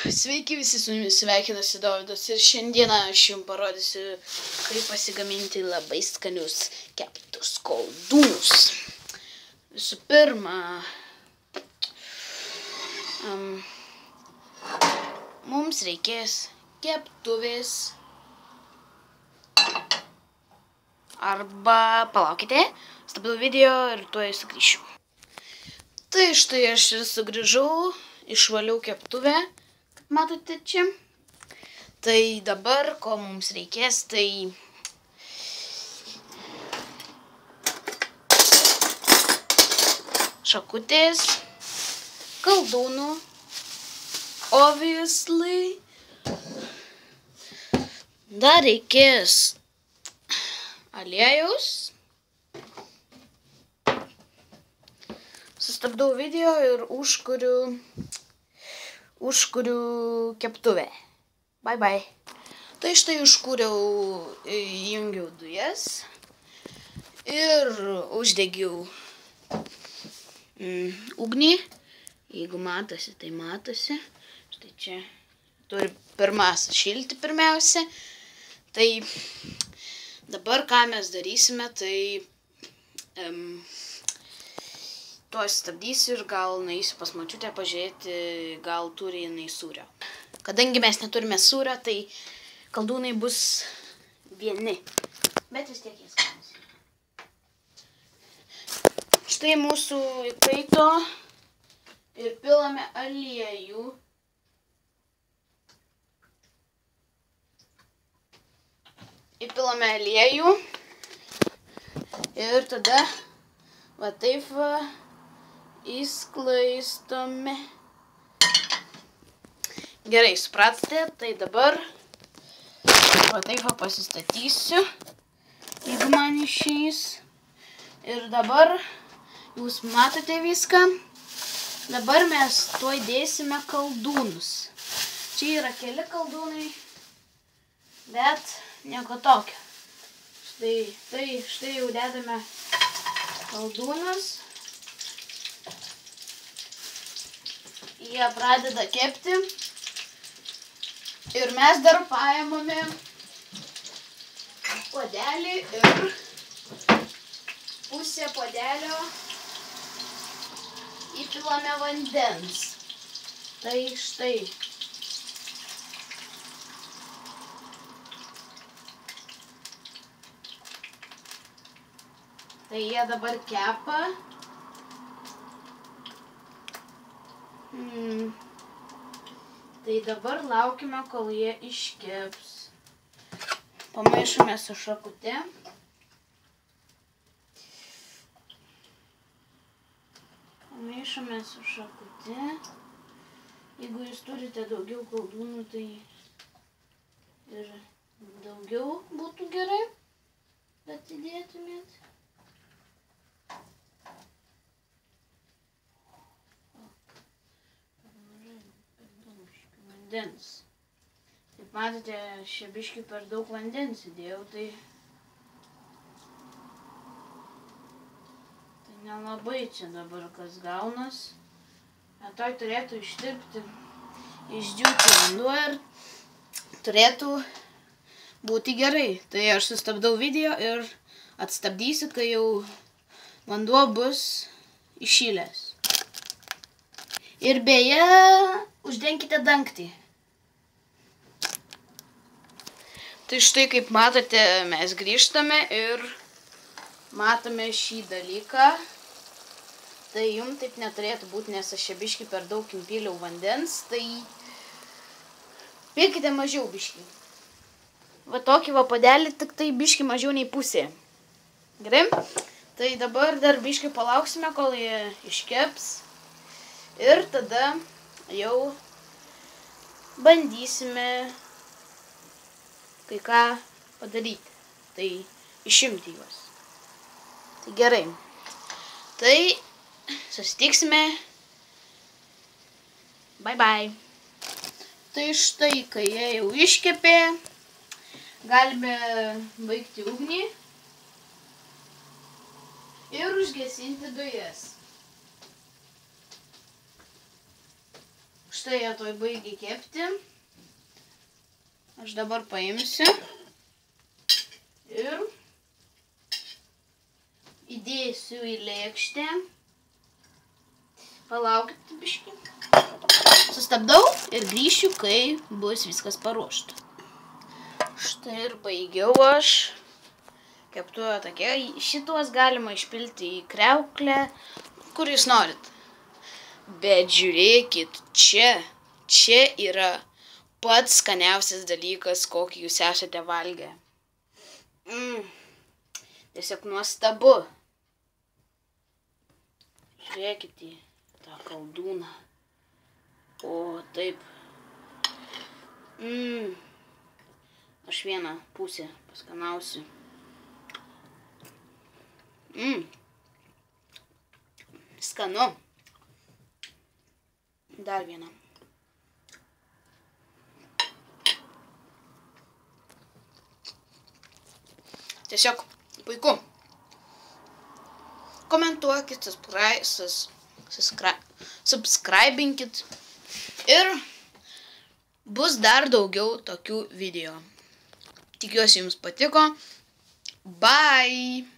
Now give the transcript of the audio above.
Sveiki visi, su jumis sveikinasi Dovydas ir šiandieną aš jums parodysiu, kaip pasigaminti labai skanius keptus koldūnus. Visų pirma, mums reikės keptuvės arba palaukite, stabdau video ir tuoj sugrįšiu. Tai štai aš ir sugrįžau, išvaliau keptuvę. Matote čia? Tai dabar, ko mums reikės, tai šakutės, koldūnų, obviously. Dar reikės aliejus. Sustabdau video ir užkuriu keptuvę. Bye bye. Tai štai užkūriau, įjungiau dujas ir uždegiau ugnį. Jeigu matosi, tai matosi. Štai čia turi pirmas šilti pirmiausia. Tai dabar ką mes darysime, tai tuoj stabdysiu ir gal nueisiu pas močiutę pažiūrėti, gal turi jinai sūrio. Kadangi mes neturime sūrio, tai koldūnai bus vieni. Bet vis tiek jie skanūs. Štai mūsų įkaito ir pilame aliejų. Įpilame aliejų ir tada va taip va įsklaistome. Gerai, supratote, tai dabar va taip va pasistatysiu, jeigu man išeis. Ir dabar jūs matote viską. Dabar mes tuoj dėsime koldūnus. Čia yra keli koldūnai, bet nieko tokio. Štai jau dedame koldūnus. Jie pradeda kepti. Ir mes dar paimame puodelį ir pusę puodelio įpilame vandens. Tai štai. Tai jie dabar kepa. Tai dabar laukime, kol jie iškeps. Pamaišome su šakute. Jeigu jūs turite daugiau koldūnų, tai ir daugiau būtų gerai, kad įdėtumėt. Vandens. Kaip matote, čia biškį per daug vandens įdėjau, tai nelabai čia dabar kas gaunas. Toj turėtų ištirpti, išdžiūti vanduo ir turėtų būti gerai. Tai aš sustabdau video ir atstabdysiu, kai jau vanduo bus įšilęs. Ir beje, uždenkite dangtį. Tai štai kaip matote, mes grįžtame ir matome šį dalyką. Tai jums taip neturėtų būti, nes aš čia biškį per daug įpyliau vandens. Tai pilkite mažiau biškį. Va tokį va puodelį, tik tai biškį mažiau nei pusė. Gerai? Tai dabar dar biškį palauksime, kol jie iškeps. Ir tada jau bandysime kai ką padaryti. Tai išimti juos. Tai gerai. Tai susitiksime. Bye bye. Tai štai, kai jie jau iškepė, galime baigti ugnį ir užgesinti dujas. štai jie toj baigia kepti. Aš dabar paimsiu ir įdėsiu į lėkštę. Palaukit biškį. Sustabdau ir grįšiu, kai bus viskas paruošta. Štai ir baigiau aš. Keptuvė tokia. Šituos galima išpilti į kriauklę, kur jūs norit. Bet žiūrėkit, čia yra pats skaniausias dalykas, kokį jūs esate valgę. Tiesiog nuostabu. Žiūrėkit į tą koldūną. O, taip. Aš vieną pusę paskanausiu. Skanu. Dar vieną. Tiesiog puiku. Komentuokit, subscribinkit ir bus dar daugiau tokių video. Tikiuosi jums patiko. Bye!